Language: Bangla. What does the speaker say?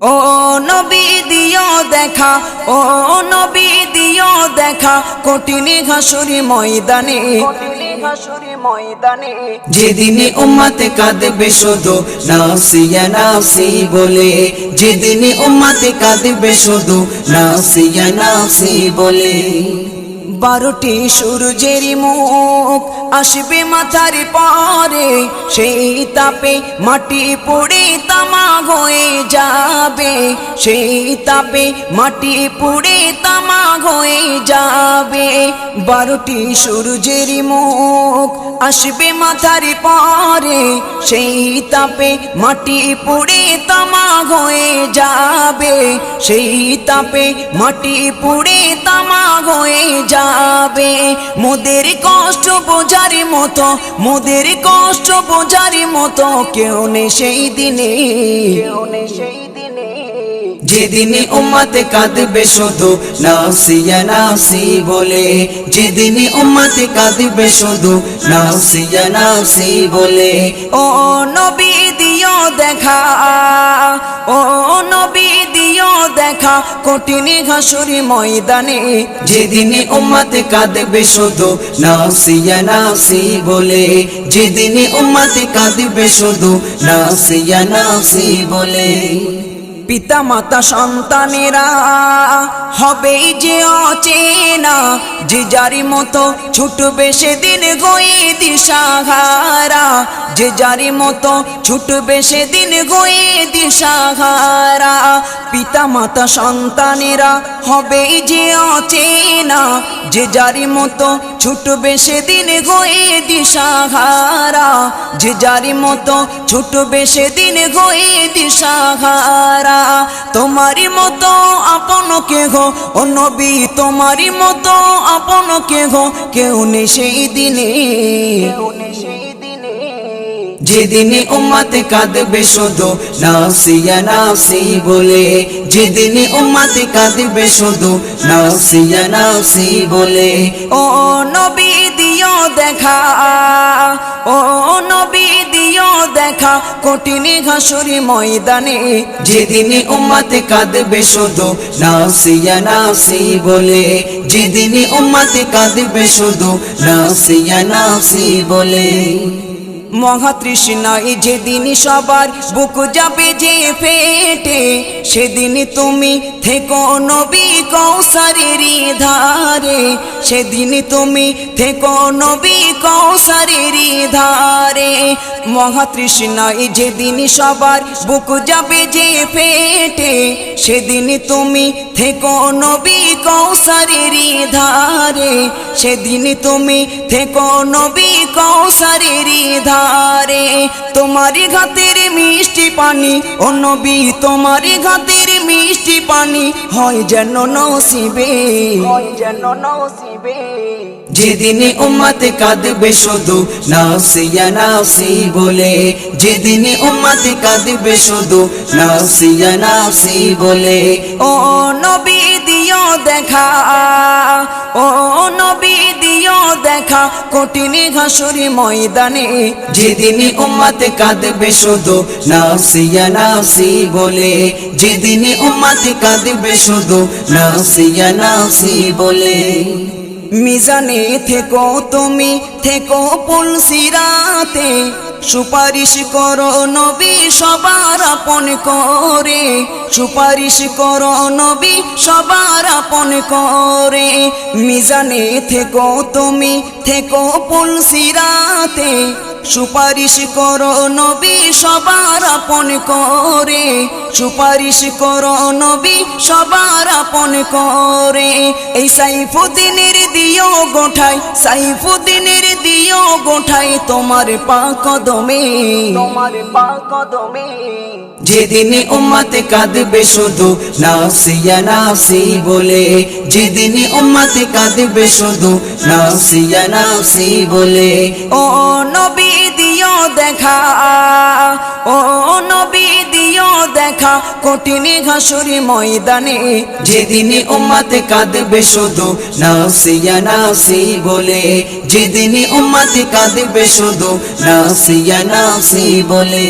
ও নবী দিও দেখা, ও নবী দিও দেখা, কঠিন হাসুরি ময়দানে, যেদিনে উম্মতে কাঁদবে শুধু নাফসিয়া নাফসি বলে, যেদিনে উম্মতে কাঁদবে শুধু নাফসিয়া নাফসি বলে। 12টি সূর্যের মুখ আসবে মাথার পরে, সেই তাপে মাটি পুড়ে তামা হয়ে যাবে, সেই তাপে মাটি পুড়ে তামা হয়ে যাবে। 12টি সূর্যের মুখ আসবে মাথার পরে, সেই তাপে মাটি পুড়ে তামা হয়ে যাবে, সেই তাপে মাটি পুড়ে তামা হয়ে যাবে। মোদের কষ্ট বোঝার মতো, মোদের কষ্ট বোঝার মতো কেউ নেই সেই দিনে, যেদিনে উম্মতে কাঁদবে শুধু নাফসিয়া নাফসি বলে, যেদিনে উম্মতে কাঁদবে শুধু নাফসিয়া নাফসি বলে। ও নবী দিও দেখা, ও নবী দিও দেখা, কঠিন হাসুরি ময়দানে, যেদিনে উম্মতে কাঁদবে শুধু নাফসিয়া নাফসি বলে, যেদিনে উম্মতে কাঁদবে শুধু নাফসিয়া নাফসি বলে। পিতা মাতা সন্তানেরা হবে যে অচেনা, যে যারি মতো ছুটবে সেদিন গয়ে দিশাহারা, যে যারি মতো ছুটবে সেদিন গয়ে দিশাহারা। পিতা মাতা সন্তানেরা হবে যে অচেনা, যে যারি মতো ছুটবে সেদিন গয়ে দিশাহারা, যে যারি মতো ছুটবে সেদিন গয়ে দিশাহারা। তোমারি মতো আপন কেহ ও নবী, তোমারি মতো আপন কেহ কেউ নেই সেই দিনে, যেদিনে উম্মতে কাঁদবে শুধু নাফসিয়া নাফসি বলে, যেদিনে উম্মতে কাঁদবে শুধু নাফসিয়া নাফসি বলে। ও নবী দিও দেখা, ও নবী দিও দেখা, কঠিন হাসুরি ময়দানে, যেদিনে উম্মতে কাঁদবে শুধু নাফসিয়া নাফসি বলে, যেদিনে উম্মতে কাঁদবে শুধু নাফসিয়া নাফসি বলে। মহাতৃষ্ণায় যেদিন সবার বুক যাবে যে ফেটে, সেদিন তুমি থেকো নবী কৌসারের ধারে, সেদিন তুমি থেকো নবী কৌসারের ধারে। মহাতৃষ্ণায় যেদিন সবার বুক যাবে যে ফেটে, সেদিন তুমি থেকো নবী কৌসারের ধারে, সেদিন তুমি থেকো নবী কৌসারের ধারে। তোমারি ঘাতের মিষ্টি পানি ও নবী, তোমারি ঘাতের মিষ্টি পানি হয় যেন নসিবে, হয় যেন নসিবে। যেদিনে উম্মতে কাঁদবে শুধু নাফসিয়া নাফসি বলে, যেদিনে উম্মতে কাঁদবে শুধু নাফসিয়া নাফসি বলে। ও নবী দিও দেখা, ও নবী দিও দেখা, কঠিন হাসুরি ময়দানে, যেদিনে উম্মতে কাঁদবে শুধু নাফসিয়া নাফসি বলে, যেদিনে উম্মতে কাঁদবে শুধু নাফসিয়া নাফসি বলে। মিজানে থেকো তুমি, থেকো পুলসিরাতে, সুপারিশ করো নবী সবার আপন করে, সুপারিশ করো নবী সবার আপন করে। মিজানে থেকো তুমি, থেকো পুলসিরাতে, সুপারিশ করো নবী সবার আপন করে, সুপারিশ করো নবী সবার আপন করে। এই সাইফুদ্দিনের দিও গোঠাই, সাইফুদ্দিনের দিও গোঠাই তোমার পাক কদমে, তোমার পাক কদমে। যেদিনে উম্মতে কাঁদবে শুধু নাফসিয়া নাফসি বলে, যেদিনে উম্মতে কাঁদবে শুধু নাফসিয়া নাফসি বলে। ও নবী দিও দেখা, ও নবী দিও দেখা, কঠিন হাসুরি ময়দানে, যেদিনে উম্মতে কাঁদবে শুধু নাফসিয়া নাফসি বলে, যেদিনে উম্মতে কাঁদবে শুধু নাফসিয়া নাফসি বলে।